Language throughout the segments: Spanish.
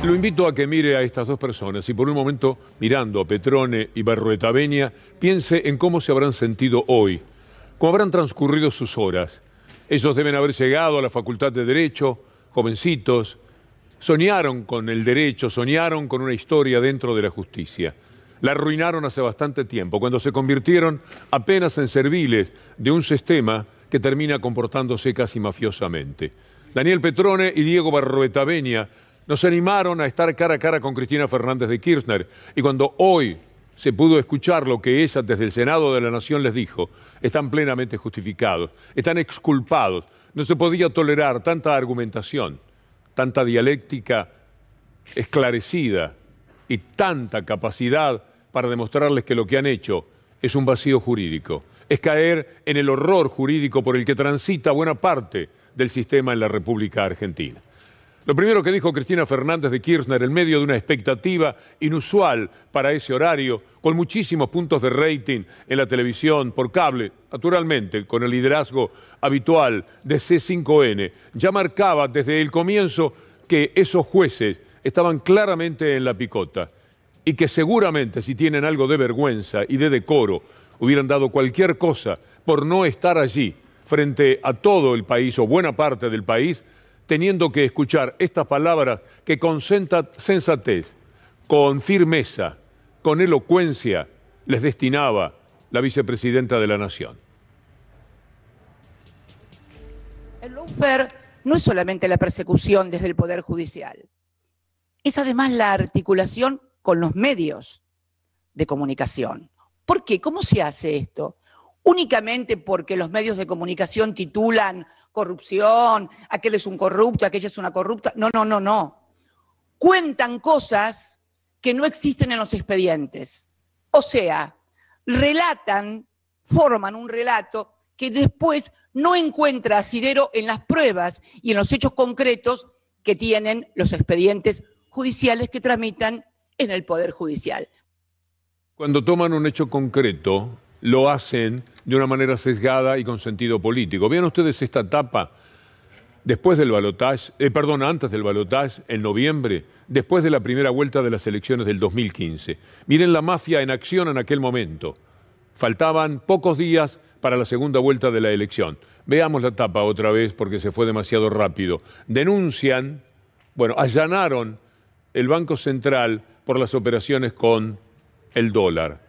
Lo invito a que mire a estas dos personas y por un momento, mirando a Petrone y Berruetaveña, piense en cómo se habrán sentido hoy, cómo habrán transcurrido sus horas. Ellos deben haber llegado a la Facultad de Derecho, jovencitos, soñaron con el derecho, soñaron con una historia dentro de la justicia. La arruinaron hace bastante tiempo, cuando se convirtieron apenas en serviles de un sistema que termina comportándose casi mafiosamente. Daniel Petrone y Diego Berruetaveña nos animaron a estar cara a cara con Cristina Fernández de Kirchner, y cuando hoy se pudo escuchar lo que ella desde el Senado de la Nación les dijo, están plenamente justificados, están exculpados. No se podía tolerar tanta argumentación, tanta dialéctica esclarecida y tanta capacidad para demostrarles que lo que han hecho es un vacío jurídico, es caer en el horror jurídico por el que transita buena parte del sistema en la República Argentina. Lo primero que dijo Cristina Fernández de Kirchner en medio de una expectativa inusual para ese horario, con muchísimos puntos de rating en la televisión, por cable, naturalmente, con el liderazgo habitual de C5N, ya marcaba desde el comienzo que esos jueces estaban claramente en la picota y que seguramente, si tienen algo de vergüenza y de decoro, hubieran dado cualquier cosa por no estar allí frente a todo el país o buena parte del país, teniendo que escuchar estas palabras que con sensatez, con firmeza, con elocuencia, les destinaba la vicepresidenta de la Nación. El lawfare no es solamente la persecución desde el Poder Judicial, es además la articulación con los medios de comunicación. ¿Por qué? ¿Cómo se hace esto? Únicamente porque los medios de comunicación titulan corrupción, aquel es un corrupto, aquella es una corrupta. No, no, no, no. Cuentan cosas que no existen en los expedientes. O sea, relatan, forman un relato que después no encuentra asidero en las pruebas y en los hechos concretos que tienen los expedientes judiciales que tramitan en el Poder Judicial. Cuando toman un hecho concreto, lo hacen de una manera sesgada y con sentido político. Vean ustedes esta etapa después del balotaje, antes del balotaje, en noviembre, después de la primera vuelta de las elecciones del 2015. Miren la mafia en acción en aquel momento. Faltaban pocos días para la segunda vuelta de la elección. Veamos la etapa otra vez porque se fue demasiado rápido. Denuncian, allanaron el Banco Central por las operaciones con el dólar.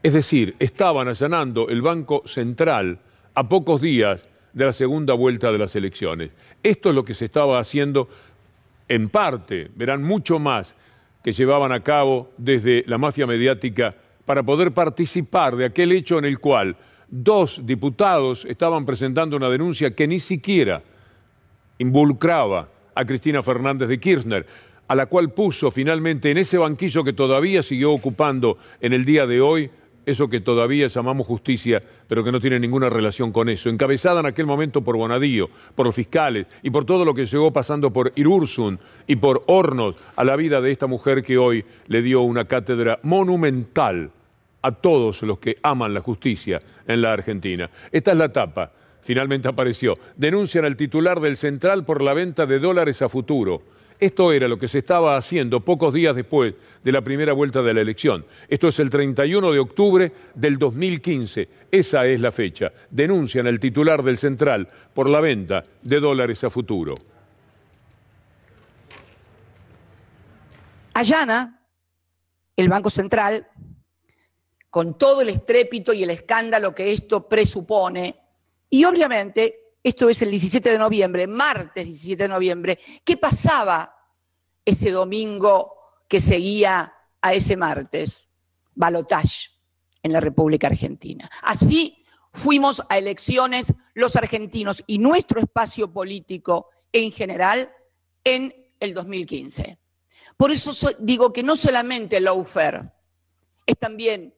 Es decir, estaban allanando el Banco Central a pocos días de la segunda vuelta de las elecciones. Esto es lo que se estaba haciendo en parte, verán mucho más que llevaban a cabo desde la mafia mediática para poder participar de aquel hecho en el cual 2 diputados estaban presentando una denuncia que ni siquiera involucraba a Cristina Fernández de Kirchner, a la cual puso finalmente en ese banquillo que todavía siguió ocupando en el día de hoy, eso que todavía llamamos justicia, pero que no tiene ninguna relación con eso, encabezada en aquel momento por Bonadío, por los fiscales y por todo lo que llegó pasando por Irursun y por Hornos a la vida de esta mujer que hoy le dio una cátedra monumental a todos los que aman la justicia en la Argentina. Esta es la tapa, finalmente apareció. Denuncian al titular del Central por la venta de dólares a futuro. Esto era lo que se estaba haciendo pocos días después de la primera vuelta de la elección. Esto es el 31 de octubre del 2015. Esa es la fecha. Denuncian al titular del Central por la venta de dólares a futuro. Allana el Banco Central, con todo el estrépito y el escándalo que esto presupone, y obviamente esto es el 17 de noviembre, martes 17 de noviembre. ¿Qué pasaba ese domingo que seguía a ese martes? Balotaje en la República Argentina. Así fuimos a elecciones los argentinos y nuestro espacio político en general en el 2015. Por eso digo que no solamente el lawfare, es también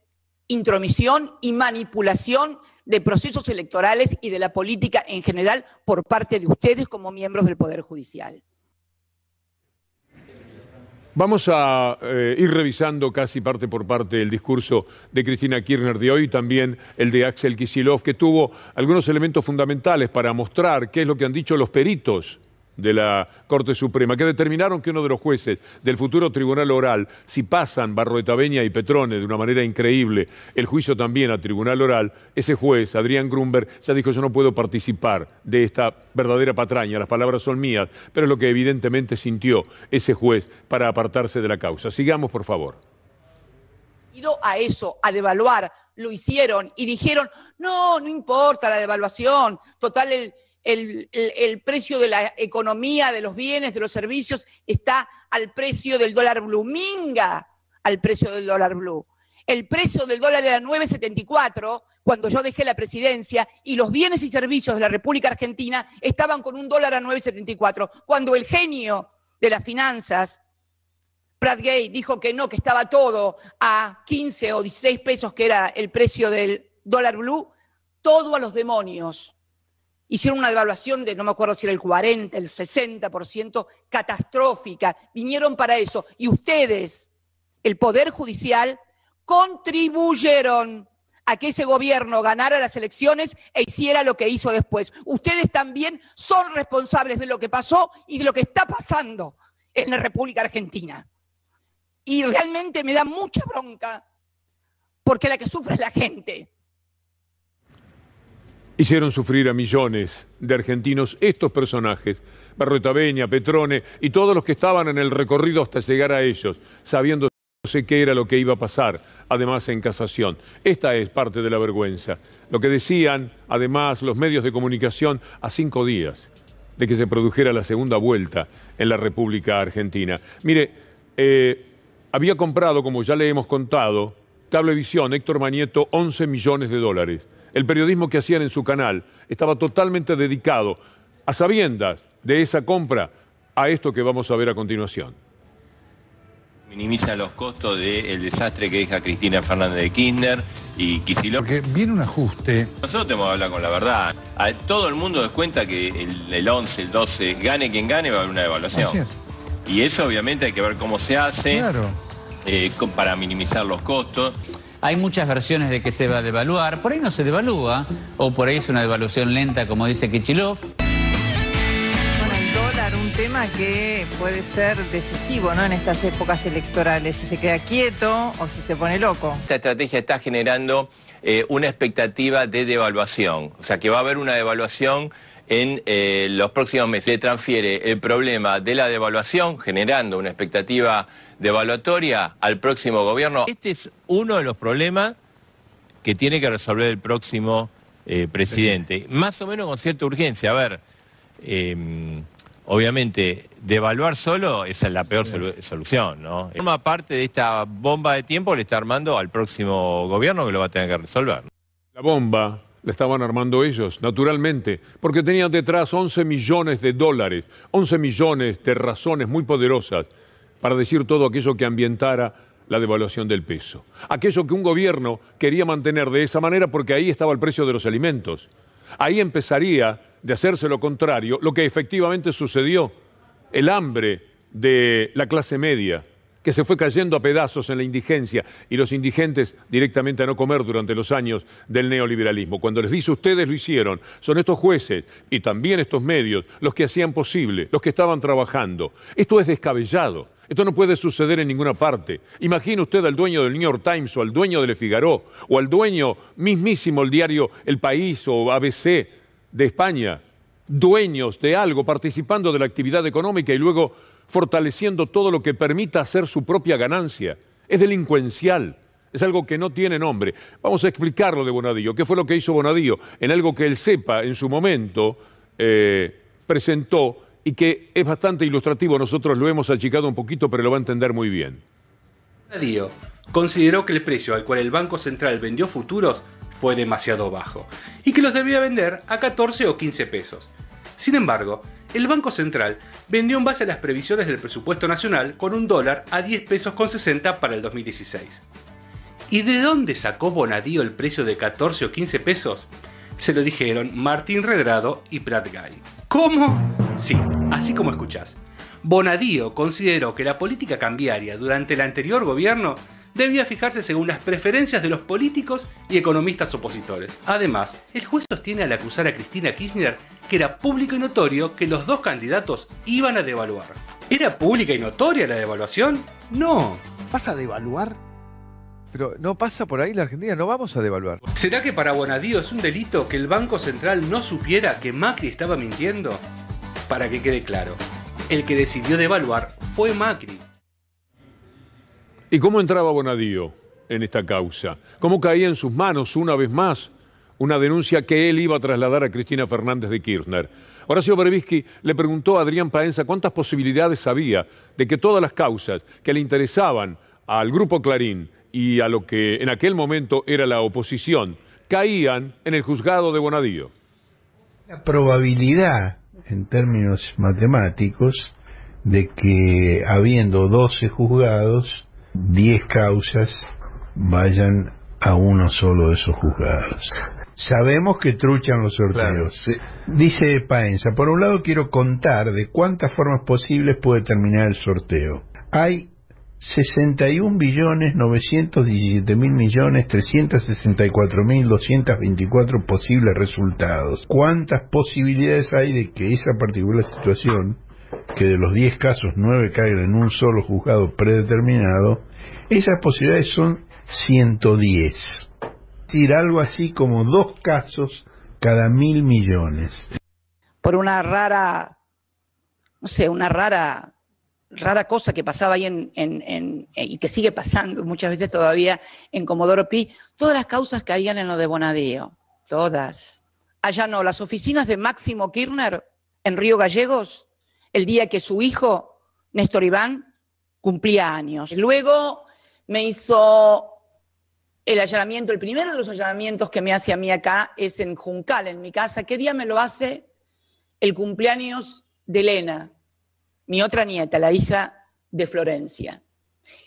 intromisión y manipulación de procesos electorales y de la política en general por parte de ustedes como miembros del Poder Judicial. Vamos a ir revisando casi parte por parte el discurso de Cristina Kirchner de hoy y también el de Axel Kicillof, que tuvo algunos elementos fundamentales para mostrar qué es lo que han dicho los peritos de la Corte Suprema, que determinaron que uno de los jueces del futuro Tribunal Oral, si pasan Barroetaveña y Petrone de una manera increíble el juicio también a Tribunal Oral, ese juez, Adrián Grunberg, ya dijo: yo no puedo participar de esta verdadera patraña, las palabras son mías, pero es lo que evidentemente sintió ese juez para apartarse de la causa. Sigamos, por favor. Ido a eso, a devaluar, lo hicieron y dijeron: no importa la devaluación, total el precio de la economía, de los bienes, de los servicios, está al precio del dólar blue. Minga al precio del dólar blue. El precio del dólar era 9,74 cuando yo dejé la presidencia y los bienes y servicios de la República Argentina estaban con un dólar a 9,74. Cuando el genio de las finanzas, Pratt Gay, dijo que no, que estaba todo a 15 o 16 pesos, que era el precio del dólar blue, todo a los demonios. Hicieron una devaluación de, no me acuerdo si era el 40, el 60%, catastrófica. Vinieron para eso. Y ustedes, el Poder Judicial, contribuyeron a que ese gobierno ganara las elecciones e hiciera lo que hizo después. Ustedes también son responsables de lo que pasó y de lo que está pasando en la República Argentina. Y realmente me da mucha bronca, porque la que sufre es la gente. Hicieron sufrir a millones de argentinos estos personajes, Barroetaveña, Petrone y todos los que estaban en el recorrido hasta llegar a ellos, sabiendo qué era lo que iba a pasar, además en casación. Esta es parte de la vergüenza. Lo que decían, además, los medios de comunicación a 5 días de que se produjera la segunda vuelta en la República Argentina. Mire, había comprado, como ya le hemos contado, Cablevisión, Héctor Manieto, 11 millones de dólares. El periodismo que hacían en su canal estaba totalmente dedicado, a sabiendas de esa compra, a esto que vamos a ver a continuación. Minimiza los costos del desastre que deja Cristina Fernández de Kirchner y Kicillof. Porque viene un ajuste. Nosotros tenemos que hablar con la verdad. A todo el mundo descuenta que el 11, el 12, gane quien gane, va a haber una devaluación. Así es. Y eso obviamente hay que ver cómo se hace, Claro. Para minimizar los costos. Hay muchas versiones de que se va a devaluar, por ahí no se devalúa, o por ahí es una devaluación lenta, como dice Kicillof. Bueno, el dólar, un tema que puede ser decisivo, ¿no?, en estas épocas electorales, si se queda quieto o si se pone loco. Esta estrategia está generando una expectativa de devaluación, o sea que va a haber una devaluación en los próximos meses. Se transfiere el problema de la devaluación, generando una expectativa devaluatoria al próximo gobierno. Este es uno de los problemas que tiene que resolver el próximo presidente, más o menos con cierta urgencia. A ver, obviamente, devaluar solo es la peor solución, ¿no? Forma parte de esta bomba de tiempo que le está armando al próximo gobierno, que lo va a tener que resolver. La bomba la estaban armando ellos, naturalmente, porque tenían detrás 11 millones de dólares, 11 millones de razones muy poderosas para decir todo aquello que ambientara la devaluación del peso. Aquello que un gobierno quería mantener de esa manera porque ahí estaba el precio de los alimentos. Ahí empezaría de hacerse lo contrario, lo que efectivamente sucedió, el hambre de la clase media, que se fue cayendo a pedazos en la indigencia y los indigentes directamente a no comer durante los años del neoliberalismo. Cuando les dice ustedes lo hicieron, son estos jueces y también estos medios los que hacían posible, los que estaban trabajando. Esto es descabellado, esto no puede suceder en ninguna parte. Imagine usted al dueño del New York Times o al dueño de Le Figaro o al dueño mismísimo el diario El País o ABC de España, dueños de algo, participando de la actividad económica y luego fortaleciendo todo lo que permita hacer su propia ganancia. Es delincuencial, es algo que no tiene nombre. Vamos a explicarlo de Bonadío. ¿Qué fue lo que hizo Bonadío? En algo que el CEPA en su momento presentó y que es bastante ilustrativo. Nosotros lo hemos achicado un poquito, pero lo va a entender muy bien. Bonadío consideró que el precio al cual el Banco Central vendió futuros fue demasiado bajo y que los debía vender a 14 o 15 pesos. Sin embargo, el Banco Central vendió en base a las previsiones del presupuesto nacional con un dólar a 10 pesos con 60 para el 2016. ¿Y de dónde sacó Bonadío el precio de 14 o 15 pesos? Se lo dijeron Martín Redrado y Pratt Gay. ¿Cómo? Sí, así como escuchás. Bonadío consideró que la política cambiaria durante el anterior gobierno debía fijarse según las preferencias de los políticos y economistas opositores. Además, el juez sostiene al acusar a Cristina Kirchner que era público y notorio que los dos candidatos iban a devaluar. ¿Era pública y notoria la devaluación? No. ¿Vas a devaluar? Pero no pasa por ahí la Argentina, no vamos a devaluar. ¿Será que para Bonadío es un delito que el Banco Central no supiera que Macri estaba mintiendo? Para que quede claro, el que decidió devaluar fue Macri. ¿Y cómo entraba Bonadío en esta causa? ¿Cómo caía en sus manos una vez más una denuncia que él iba a trasladar a Cristina Fernández de Kirchner? Horacio Berbisky le preguntó a Adrián Paenza cuántas posibilidades había de que todas las causas que le interesaban al Grupo Clarín y a lo que en aquel momento era la oposición caían en el juzgado de Bonadío. La probabilidad, en términos matemáticos, de que habiendo 12 juzgados, 10 causas vayan a uno solo de esos juzgados. Sabemos que truchan los sorteos. Claro. Dice Paenza, por un lado quiero contar de cuántas formas posibles puede terminar el sorteo. Hay 61.917.364.224 posibles resultados. ¿Cuántas posibilidades hay de que esa particular situación, que de los 10 casos 9 caigan en un solo juzgado predeterminado, esas posibilidades son 110? Es decir, algo así como 2 casos cada 1.000 millones. Por una rara, no sé, una rara cosa que pasaba ahí y que sigue pasando muchas veces todavía en Comodoro Pi, todas las causas caían en lo de Bonadío, todas. Allanó las oficinas de Máximo Kirchner en Río Gallegos el día que su hijo, Néstor Iván, cumplía años. Luego me hizo el allanamiento, el primero de los allanamientos que me hace a mí acá es en Juncal, en mi casa. ¿Qué día me lo hace? El cumpleaños de Elena, mi otra nieta, la hija de Florencia.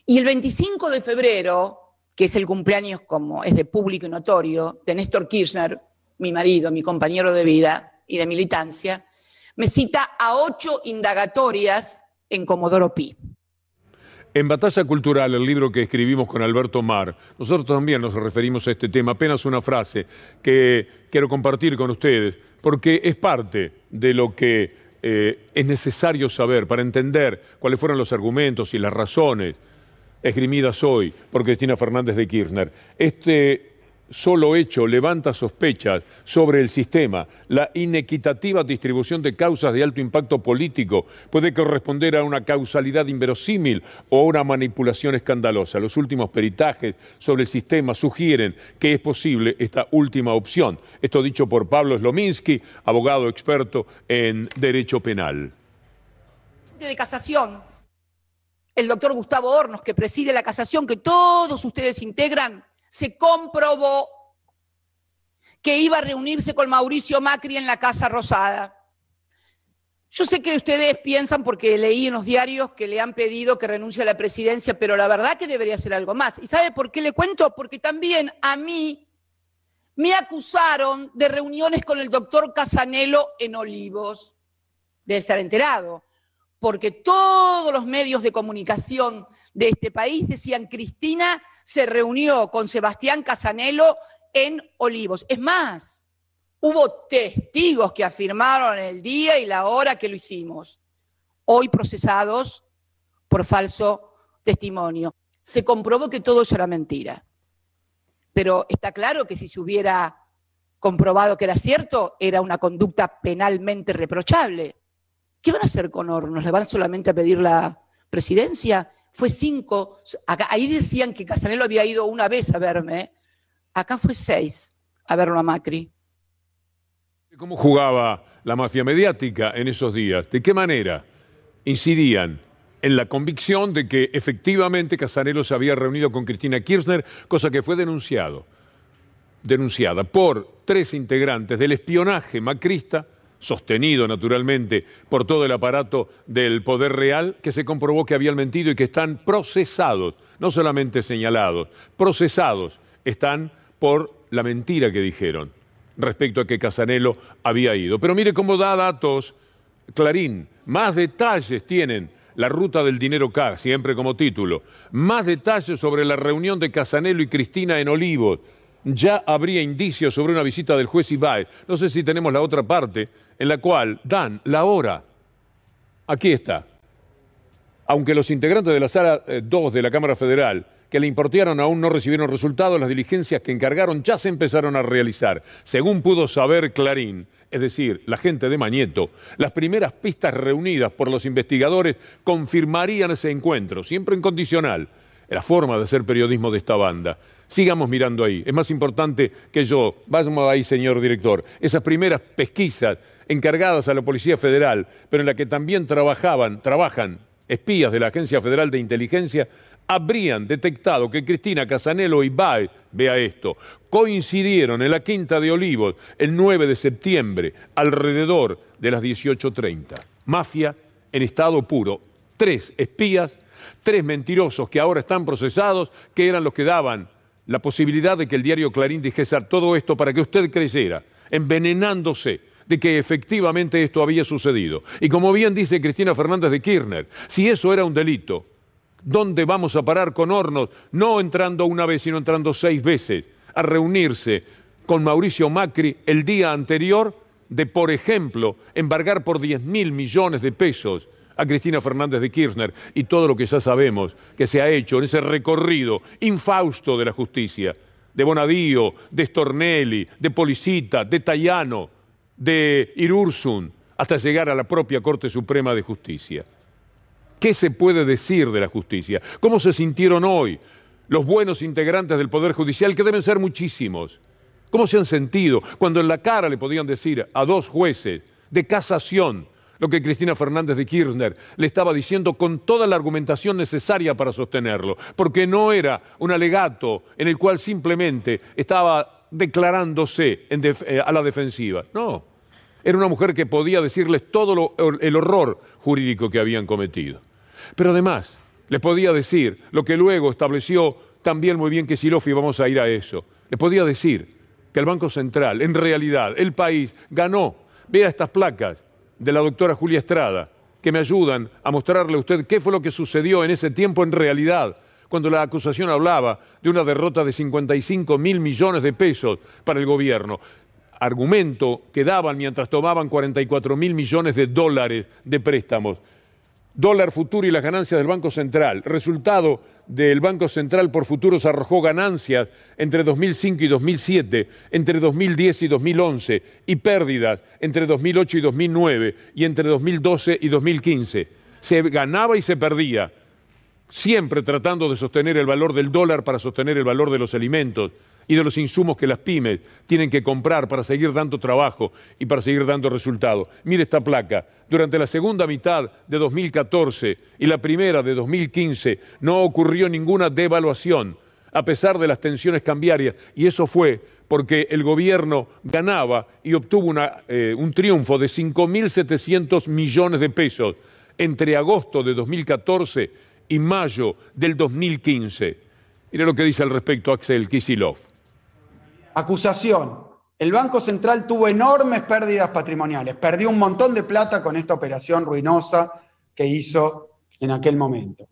Y el 25 de febrero, que es el cumpleaños, como es de público y notorio, de Néstor Kirchner, mi marido, mi compañero de vida y de militancia, me cita a 8 indagatorias en Comodoro Pi. En Batalla Cultural, el libro que escribimos con Alberto Mar, nosotros también nos referimos a este tema, apenas una frase que quiero compartir con ustedes, porque es parte de lo que es necesario saber para entender cuáles fueron los argumentos y las razones esgrimidas hoy por Cristina Fernández de Kirchner. Este solo hecho levanta sospechas sobre el sistema. La inequitativa distribución de causas de alto impacto político puede corresponder a una causalidad inverosímil o a una manipulación escandalosa. Los últimos peritajes sobre el sistema sugieren que es posible esta última opción. Esto dicho por Pablo Slominski, abogado experto en derecho penal. De casación, el doctor Gustavo Hornos, que preside la casación que todos ustedes integran, se comprobó que iba a reunirse con Mauricio Macri en la Casa Rosada. Yo sé que ustedes piensan, porque leí en los diarios que le han pedido que renuncie a la presidencia, pero la verdad que debería ser algo más. ¿Y sabe por qué le cuento? Porque también a mí me acusaron de reuniones con el doctor Casanelo en Olivos. Debe estar enterado, porque todos los medios de comunicación de este país decían: Cristina se reunió con Sebastián Casanelo en Olivos. Es más, hubo testigos que afirmaron el día y la hora que lo hicimos, hoy procesados por falso testimonio. Se comprobó que todo eso era mentira. Pero está claro que si se hubiera comprobado que era cierto, era una conducta penalmente reprochable. ¿Qué van a hacer con Hornos? ¿Le van solamente a pedir la presidencia? Fue 5. Ahí decían que Casanelo había ido una vez a verme. Acá fue 6 a verlo a Macri. ¿Cómo jugaba la mafia mediática en esos días? ¿De qué manera incidían en la convicción de que efectivamente Casanelo se había reunido con Cristina Kirchner, cosa que fue denunciada por 3 integrantes del espionaje macrista, sostenido naturalmente por todo el aparato del poder real, que se comprobó que habían mentido y que están procesados, no solamente señalados, procesados están por la mentira que dijeron respecto a que Casanelo había ido. Pero mire cómo da datos Clarín, más detalles tienen La ruta del dinero K, siempre como título. Más detalles sobre la reunión de Casanelo y Cristina en Olivos. Ya habría indicios sobre una visita del juez Ibáez. No sé si tenemos la otra parte, en la cual dan la hora. Aquí está. Aunque los integrantes de la Sala 2 de la Cámara Federal que le importaron aún no recibieron resultados, las diligencias que encargaron ya se empezaron a realizar. Según pudo saber Clarín, es decir, la gente de Mañeto, las primeras pistas reunidas por los investigadores confirmarían ese encuentro, siempre en condicional. La forma de hacer periodismo de esta banda. Sigamos mirando ahí. Es más importante que yo. Vamos ahí, señor director. Esas primeras pesquisas encargadas a la Policía Federal, pero en la que también trabajan espías de la Agencia Federal de Inteligencia, habrían detectado que Cristina, Casanelo y Ibáez, vea esto, coincidieron en la Quinta de Olivos el 9 de septiembre, alrededor de las 18:30. Mafia en estado puro. 3 espías, 3 mentirosos que ahora están procesados, que eran los que daban la posibilidad de que el diario Clarín dijese todo esto para que usted creyera, envenenándose de que efectivamente esto había sucedido. Y como bien dice Cristina Fernández de Kirchner, si eso era un delito, ¿dónde vamos a parar con Hornos? No entrando una vez, sino entrando 6 veces a reunirse con Mauricio Macri el día anterior de, por ejemplo, embargar por 10.000 millones de pesos a Cristina Fernández de Kirchner y todo lo que ya sabemos que se ha hecho en ese recorrido infausto de la justicia, de Bonadío, de Stornelli, de Policita, de Tayano, de Irursun, hasta llegar a la propia Corte Suprema de Justicia. ¿Qué se puede decir de la justicia? ¿Cómo se sintieron hoy los buenos integrantes del Poder Judicial, que deben ser muchísimos? ¿Cómo se han sentido cuando en la cara le podían decir a 2 jueces de casación lo que Cristina Fernández de Kirchner le estaba diciendo con toda la argumentación necesaria para sostenerlo? Porque no era un alegato en el cual simplemente estaba declarándose a la defensiva. No, era una mujer que podía decirles todo el horror jurídico que habían cometido. Pero además, les podía decir lo que luego estableció también muy bien Kicillof, y vamos a ir a eso. Les podía decir que el Banco Central, en realidad, el país ganó. Vea estas placas de la doctora Julia Estrada, que me ayudan a mostrarle a usted qué fue lo que sucedió en ese tiempo en realidad, cuando la acusación hablaba de una derrota de 55.000 millones de pesos para el gobierno. Argumento que daban mientras tomaban 44.000 millones de dólares de préstamos. Dólar futuro y las ganancias del Banco Central. Resultado del Banco Central por futuros arrojó ganancias entre 2005 y 2007, entre 2010 y 2011, y pérdidas entre 2008 y 2009, y entre 2012 y 2015. Se ganaba y se perdía, siempre tratando de sostener el valor del dólar para sostener el valor de los alimentos y de los insumos que las pymes tienen que comprar para seguir dando trabajo y para seguir dando resultados. Mire esta placa. Durante la segunda mitad de 2014 y la primera de 2015 no ocurrió ninguna devaluación, a pesar de las tensiones cambiarias, y eso fue porque el gobierno ganaba y obtuvo un triunfo de 5.700 millones de pesos entre agosto de 2014 y mayo del 2015. Mire lo que dice al respecto Axel Kicillof. Acusación. El Banco Central tuvo enormes pérdidas patrimoniales. Perdió un montón de plata con esta operación ruinosa que hizo en aquel momento.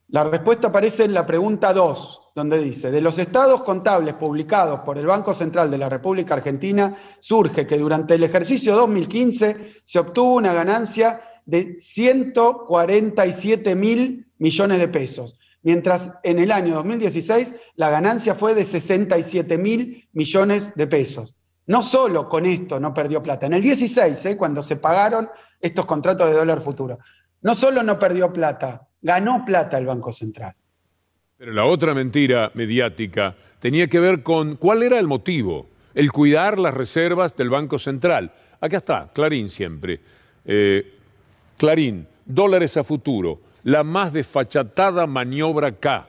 La respuesta aparece en la pregunta 2, donde dice: de los estados contables publicados por el Banco Central de la República Argentina, surge que durante el ejercicio 2015 se obtuvo una ganancia de 147.000 millones de pesos. Mientras en el año 2016 la ganancia fue de 67.000 millones de pesos. No solo con esto no perdió plata, en el 16, cuando se pagaron estos contratos de dólar futuro, no solo no perdió plata, ganó plata el Banco Central. Pero la otra mentira mediática tenía que ver con cuál era el motivo, el cuidar las reservas del Banco Central. Acá está, Clarín siempre. Clarín, dólares a futuro. La más desfachatada maniobra K.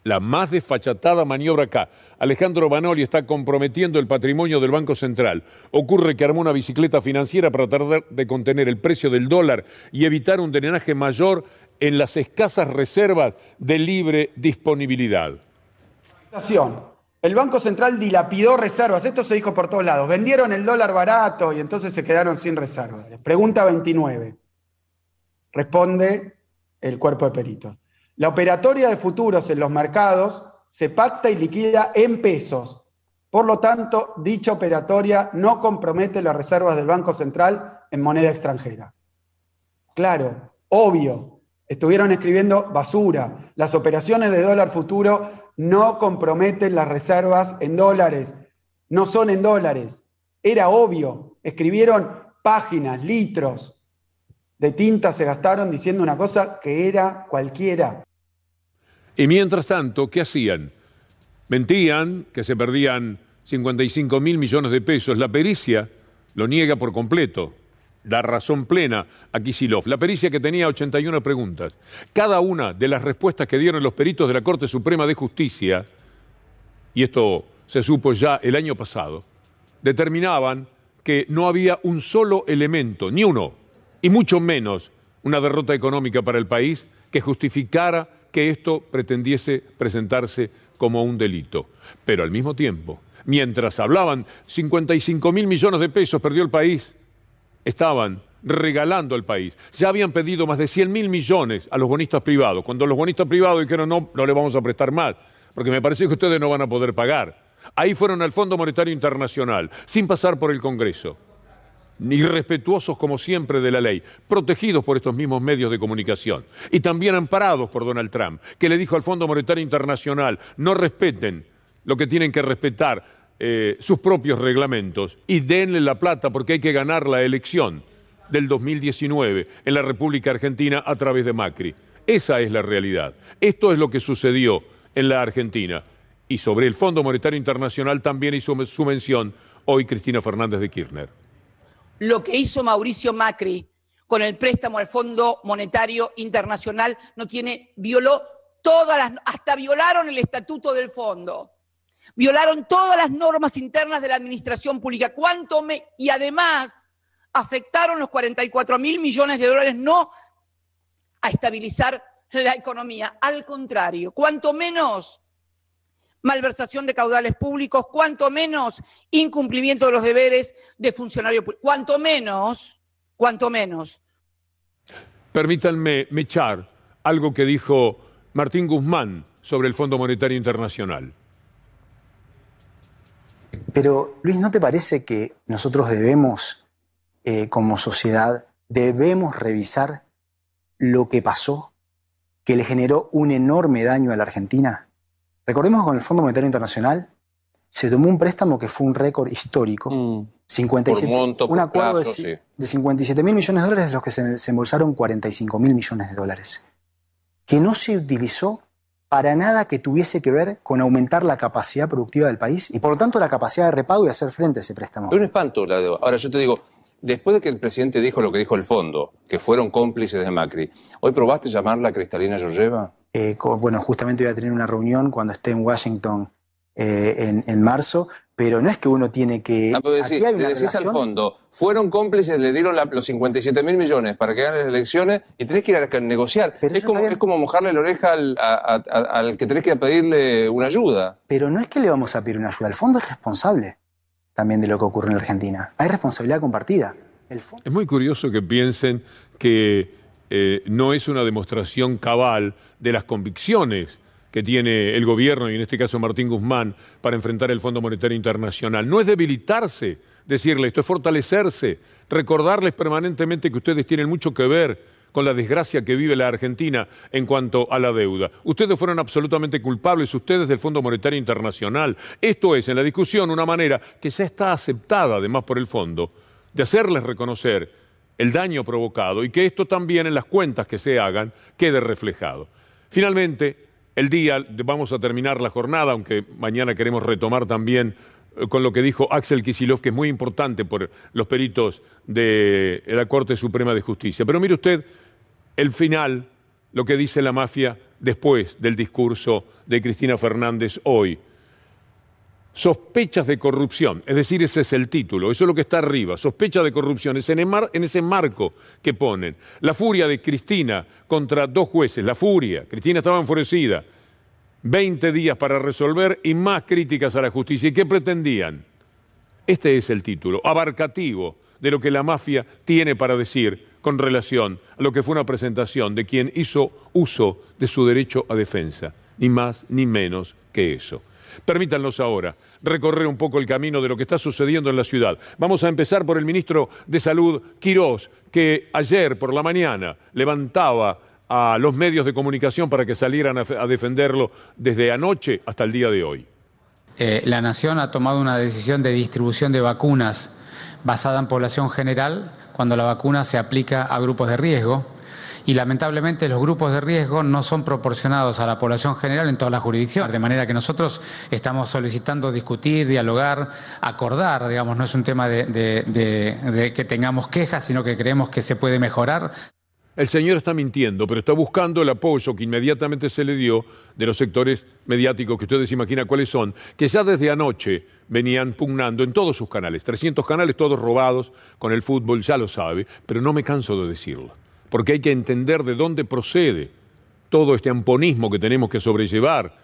La más desfachatada maniobra K. Alejandro Banoli está comprometiendo el patrimonio del Banco Central. Ocurre que armó una bicicleta financiera para tratar de contener el precio del dólar y evitar un drenaje mayor en las escasas reservas de libre disponibilidad. El Banco Central dilapidó reservas. Esto se dijo por todos lados. Vendieron el dólar barato y entonces se quedaron sin reservas. Pregunta 29. Responde el cuerpo de peritos. La operatoria de futuros en los mercados se pacta y liquida en pesos. Por lo tanto, dicha operatoria no compromete las reservas del Banco Central en moneda extranjera. Claro, obvio, estuvieron escribiendo basura. Las operaciones de dólar futuro no comprometen las reservas en dólares, no son en dólares. Era obvio, escribieron páginas, litros de tinta se gastaron diciendo una cosa que era cualquiera. Y mientras tanto, ¿qué hacían? Mentían que se perdían 55.000 millones de pesos. La pericia lo niega por completo. Da razón plena a Kicillof. La pericia que tenía 81 preguntas. Cada una de las respuestas que dieron los peritos de la Corte Suprema de Justicia, y esto se supo ya el año pasado, determinaban que no había un solo elemento, ni uno, y mucho menos una derrota económica para el país que justificara que esto pretendiese presentarse como un delito. Pero al mismo tiempo, mientras hablaban 55.000 millones de pesos perdió el país, estaban regalando al país. Ya habían pedido más de 100.000 millones a los bonistas privados. Cuando los bonistas privados dijeron no le vamos a prestar más, porque me parece que ustedes no van a poder pagar. Ahí fueron al Fondo Monetario Internacional, sin pasar por el Congreso. Irrespetuosos como siempre de la ley, protegidos por estos mismos medios de comunicación y también amparados por Donald Trump, que le dijo al Fondo Monetario Internacional, no respeten lo que tienen que respetar sus propios reglamentos y denle la plata porque hay que ganar la elección del 2019 en la República Argentina a través de Macri. Esa es la realidad. Esto es lo que sucedió en la Argentina. Y sobre el Fondo Monetario Internacional también hizo su mención hoy Cristina Fernández de Kirchner. Lo que hizo Mauricio Macri con el préstamo al Fondo Monetario Internacional violó hasta violaron el estatuto del fondo, violaron todas las normas internas de la administración pública, y además afectaron los 44.000 millones de dólares no a estabilizar la economía, al contrario, cuanto menos malversación de caudales públicos, cuanto menos incumplimiento de los deberes de funcionario público, cuanto menos. Permítanme mechar algo que dijo Martín Guzmán sobre el Fondo Monetario Internacional. Pero, Luis, ¿no te parece que nosotros debemos, como sociedad, debemos revisar lo que pasó, que le generó un enorme daño a la Argentina? Recordemos que con el Fondo Monetario Internacional se tomó un préstamo que fue un récord histórico. 57, por monto, un por acuerdo plazo, de 57.000 millones de dólares, de los que se embolsaron 45.000 millones de dólares. Que no se utilizó para nada que tuviese que ver con aumentar la capacidad productiva del país y por lo tanto la capacidad de repago y hacer frente a ese préstamo. Es un espanto la deuda. Ahora yo te digo, después de que el presidente dijo lo que dijo el fondo, que fueron cómplices de Macri, ¿hoy probaste llamarla a Cristalina Georgieva? Bueno, justamente voy a tener una reunión cuando esté en Washington en marzo, pero no es que uno tiene que... le decís al fondo, fueron cómplices, le dieron los 57.000 millones para que hagan las elecciones y tenés que ir a negociar. Es como mojarle la oreja al que tenés que pedirle una ayuda. Pero no es que le vamos a pedir una ayuda, el fondo es responsable también de lo que ocurre en la Argentina. Hay responsabilidad compartida. Es muy curioso que piensen que no es una demostración cabal de las convicciones que tiene el gobierno, y en este caso Martín Guzmán, para enfrentar el Fondo Monetario Internacional. No es debilitarse, decirle esto, es fortalecerse, recordarles permanentemente que ustedes tienen mucho que ver con la desgracia que vive la Argentina en cuanto a la deuda. Ustedes fueron absolutamente culpables, ustedes del Fondo Monetario Internacional. Esto es, en la discusión, una manera que ya está aceptada, además por el Fondo, de hacerles reconocer el daño provocado y que esto también en las cuentas que se hagan quede reflejado. Finalmente, vamos a terminar la jornada, aunque mañana queremos retomar también con lo que dijo Axel Kicillof, que es muy importante por los peritos de la Corte Suprema de Justicia. Pero mire usted el final, lo que dice la mafia después del discurso de Cristina Fernández hoy. Sospechas de corrupción, es decir, ese es el título, eso es lo que está arriba, sospechas de corrupción, es en ese marco que ponen. La furia de Cristina contra dos jueces, la furia, Cristina estaba enfurecida, 20 días para resolver y más críticas a la justicia. ¿Y qué pretendían? Este es el título, abarcativo de lo que la mafia tiene para decir con relación a lo que fue una presentación de quien hizo uso de su derecho a defensa, ni más ni menos que eso. Permítanos ahora recorrer un poco el camino de lo que está sucediendo en la ciudad. Vamos a empezar por el ministro de Salud, Quirós, que ayer por la mañana levantaba a los medios de comunicación para que salieran a defenderlo desde anoche hasta el día de hoy. La Nación ha tomado una decisión de distribución de vacunas basada en población general cuando la vacuna se aplica a grupos de riesgo. Y lamentablemente los grupos de riesgo no son proporcionados a la población general en todas las jurisdicciones, de manera que nosotros estamos solicitando discutir, dialogar, acordar, digamos, no es un tema de que tengamos quejas, sino que creemos que se puede mejorar. El señor está mintiendo, pero está buscando el apoyo que inmediatamente se le dio de los sectores mediáticos que ustedes imaginan cuáles son, que ya desde anoche venían pugnando en todos sus canales, 300 canales todos robados con el fútbol, ya lo sabe, pero no me canso de decirlo. Porque hay que entender de dónde procede todo este amponismo que tenemos que sobrellevar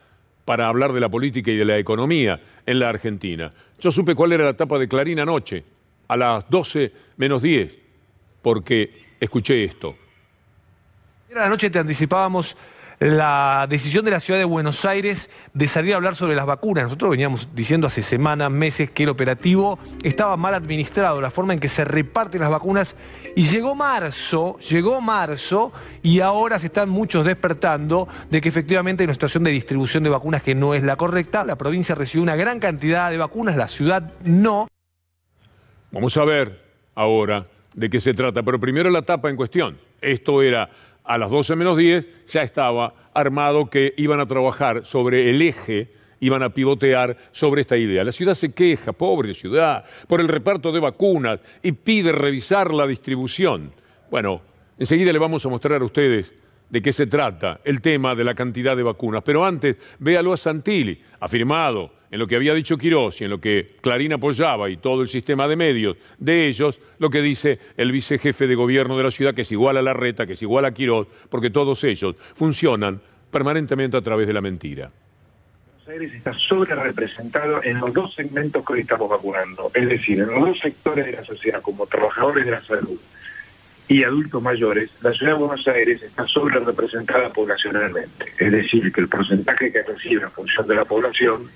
para hablar de la política y de la economía en la Argentina. Yo supe cuál era la tapa de Clarín anoche, a las 12 menos 10, porque escuché esto. Anoche te anticipábamos la decisión de la Ciudad de Buenos Aires de salir a hablar sobre las vacunas. Nosotros veníamos diciendo hace semanas, meses, que el operativo estaba mal administrado, la forma en que se reparten las vacunas. Y llegó marzo, y ahora se están muchos despertando de que efectivamente hay una situación de distribución de vacunas que no es la correcta. La provincia recibió una gran cantidad de vacunas, la ciudad no. Vamos a ver ahora de qué se trata, pero primero la tapa en cuestión. Esto era a las 12 menos 10, ya estaba armado que iban a trabajar sobre el eje, iban a pivotear sobre esta idea. La ciudad se queja, pobre ciudad, por el reparto de vacunas y pide revisar la distribución. Bueno, enseguida le vamos a mostrar a ustedes de qué se trata el tema de la cantidad de vacunas. Pero antes, véalo a Santilli, afirmado en lo que había dicho Quirós y en lo que Clarín apoyaba y todo el sistema de medios de ellos, lo que dice el vicejefe de gobierno de la ciudad, que es igual a Larreta, que es igual a Quirós, porque todos ellos funcionan permanentemente a través de la mentira. Buenos Aires está sobre representado en los dos segmentos que hoy estamos vacunando, es decir, en los dos sectores de la sociedad, como trabajadores de la salud y adultos mayores. La ciudad de Buenos Aires está sobre representada poblacionalmente, es decir, que el porcentaje que recibe en función de la población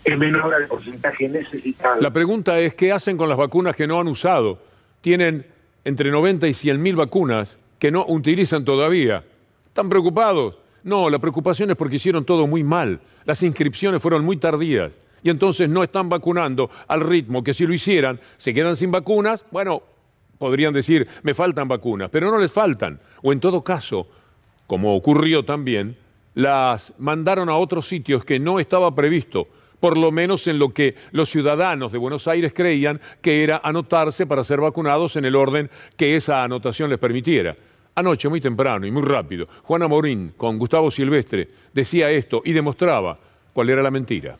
es menor al porcentaje necesitado. La pregunta es, ¿qué hacen con las vacunas que no han usado? Tienen entre 90 y 100.000 vacunas que no utilizan todavía. ¿Están preocupados? No, la preocupación es porque hicieron todo muy mal. Las inscripciones fueron muy tardías y entonces no están vacunando al ritmo que si lo hicieran, se quedan sin vacunas. Bueno, podrían decir, me faltan vacunas, pero no les faltan. O en todo caso, como ocurrió también, las mandaron a otros sitios que no estaba previsto, por lo menos en lo que los ciudadanos de Buenos Aires creían que era anotarse para ser vacunados en el orden que esa anotación les permitiera. Anoche, muy temprano y muy rápido, Juana Morín con Gustavo Silvestre decía esto y demostraba cuál era la mentira.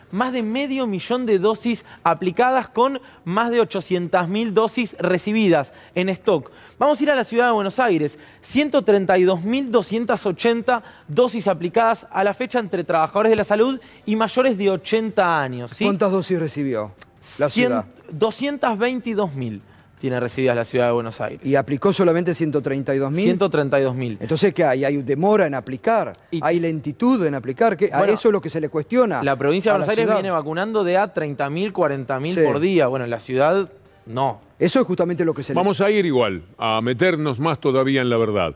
Más de 500.000 de dosis aplicadas con más de 800.000 dosis recibidas en stock. Vamos a ir a la ciudad de Buenos Aires. 132.280 dosis aplicadas a la fecha entre trabajadores de la salud y mayores de 80 años. ¿Sí? ¿Cuántas dosis recibió la ciudad? 222.000 tiene recibidas la ciudad de Buenos Aires. ¿Y aplicó solamente 132.000? 132.000. Entonces, ¿qué hay? ¿Hay demora en aplicar? ¿Hay lentitud en aplicar? Bueno, eso es lo que se le cuestiona. La provincia de Buenos Aires viene vacunando de a 30.000, 40.000 por día. Bueno, en la ciudad, no. Eso es justamente lo que se le... Vamos a ir igual, a meternos más todavía en la verdad.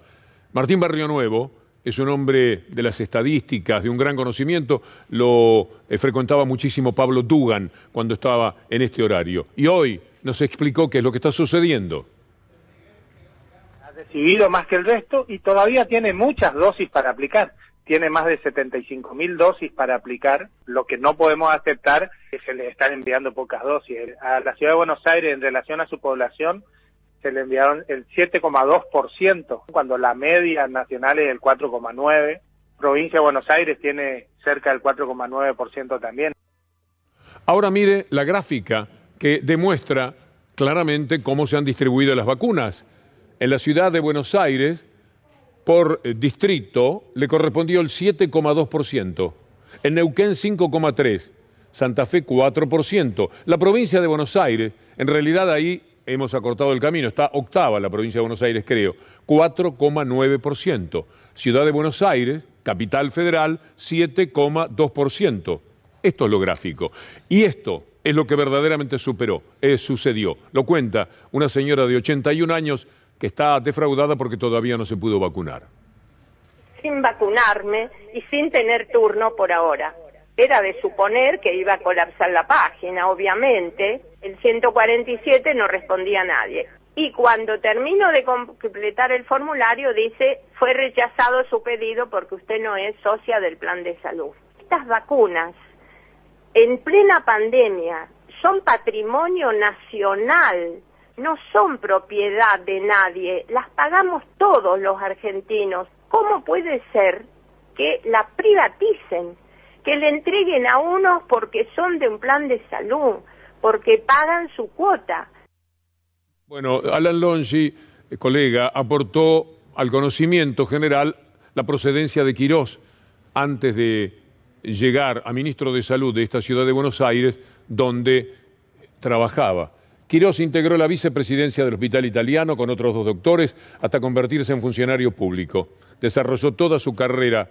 Martín Barrionuevo es un hombre de las estadísticas, de un gran conocimiento. Lo frecuentaba muchísimo Pablo Dugan cuando estaba en este horario. Y hoy nos explicó qué es lo que está sucediendo. Ha recibido más que el resto y todavía tiene muchas dosis para aplicar. Tiene más de 75.000 dosis para aplicar. Lo que no podemos aceptar es que se les están enviando pocas dosis. A la ciudad de Buenos Aires, en relación a su población, se le enviaron el 7,2%, cuando la media nacional es el 4,9%. Provincia de Buenos Aires tiene cerca del 4,9% también. Ahora mire la gráfica que demuestra claramente cómo se han distribuido las vacunas. En la ciudad de Buenos Aires, por distrito, le correspondió el 7,2%. En Neuquén, 5,3%. Santa Fe, 4%. La provincia de Buenos Aires, en realidad ahí hemos acortado el camino, está octava la provincia de Buenos Aires, creo, 4,9%. Ciudad de Buenos Aires, capital federal, 7,2%. Esto es lo gráfico. Y esto es lo que verdaderamente sucedió. Lo cuenta una señora de 81 años que está defraudada porque todavía no se pudo vacunar. Sin vacunarme y sin tener turno por ahora. Era de suponer que iba a colapsar la página, obviamente. El 147 no respondía a nadie. Y cuando termino de completar el formulario dice, fue rechazado su pedido porque usted no es socia del plan de salud. Estas vacunas, en plena pandemia, son patrimonio nacional, no son propiedad de nadie, las pagamos todos los argentinos. ¿Cómo puede ser que la privaticen, que le entreguen a unos porque son de un plan de salud, porque pagan su cuota? Bueno, Alan Longi, colega, aportó al conocimiento general la procedencia de Quirós antes de llegar a ministro de Salud de esta ciudad de Buenos Aires, donde trabajaba. Quirós integró la vicepresidencia del Hospital Italiano con otros 2 doctores hasta convertirse en funcionario público. Desarrolló toda su carrera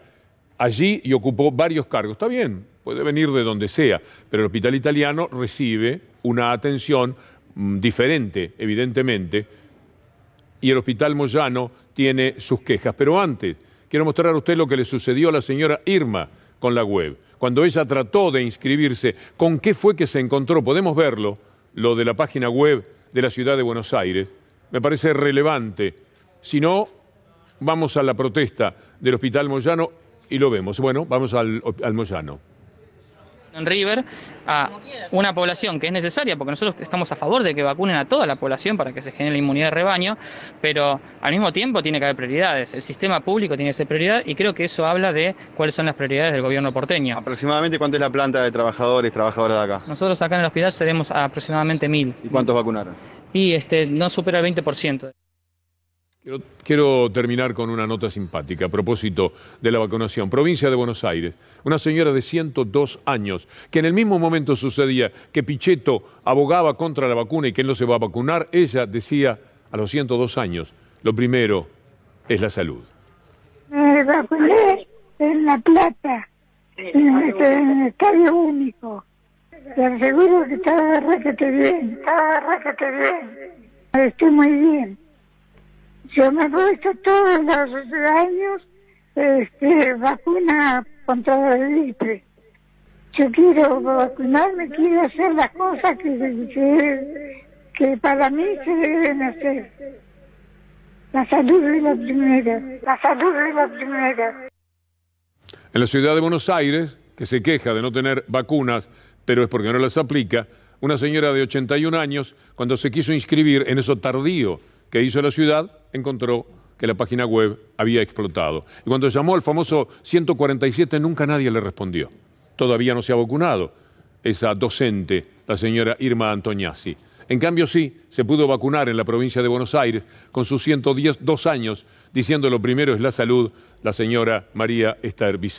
allí y ocupó varios cargos. Está bien, puede venir de donde sea, pero el Hospital Italiano recibe una atención diferente, evidentemente, y el Hospital Moyano tiene sus quejas. Pero antes, quiero mostrar a usted lo que le sucedió a la señora Irma con la web. Cuando ella trató de inscribirse, ¿con qué fue que se encontró? Podemos verlo, lo de la página web de la ciudad de Buenos Aires. Me parece relevante. Si no, vamos a la protesta del Hospital Moyano y lo vemos. Bueno, vamos al Moyano. En River a una población que es necesaria, porque nosotros estamos a favor de que vacunen a toda la población para que se genere la inmunidad de rebaño, pero al mismo tiempo tiene que haber prioridades. El sistema público tiene que ser prioridad y creo que eso habla de cuáles son las prioridades del gobierno porteño. ¿Aproximadamente cuánto es la planta de trabajadores, trabajadoras de acá? Nosotros acá en el hospital seremos aproximadamente 1000. ¿Y cuántos vacunaron? Y no supera el 20%. Quiero terminar con una nota simpática a propósito de la vacunación. Provincia de Buenos Aires, una señora de 102 años, que en el mismo momento sucedía que Pichetto abogaba contra la vacuna y que él no se va a vacunar, ella decía a los 102 años, lo primero es la salud. Me vacuné en La Plata, en el Estadio Único. Te aseguro que estaba requete bien, Estoy muy bien. Yo me he puesto todos los años vacuna contra la gripe. Yo quiero vacunarme, quiero hacer las cosas que para mí se deben hacer. La salud es la primera. En la ciudad de Buenos Aires, que se queja de no tener vacunas, pero es porque no las aplica, una señora de 81 años, cuando se quiso inscribir en eso tardío que hizo la ciudad, encontró que la página web había explotado. Y cuando llamó al famoso 147, nunca nadie le respondió. Todavía no se ha vacunado esa docente, la señora Irma Antoniazzi. En cambio, sí, se pudo vacunar en la provincia de Buenos Aires con sus 102 años, diciendo lo primero es la salud, la señora María Esther Vicente.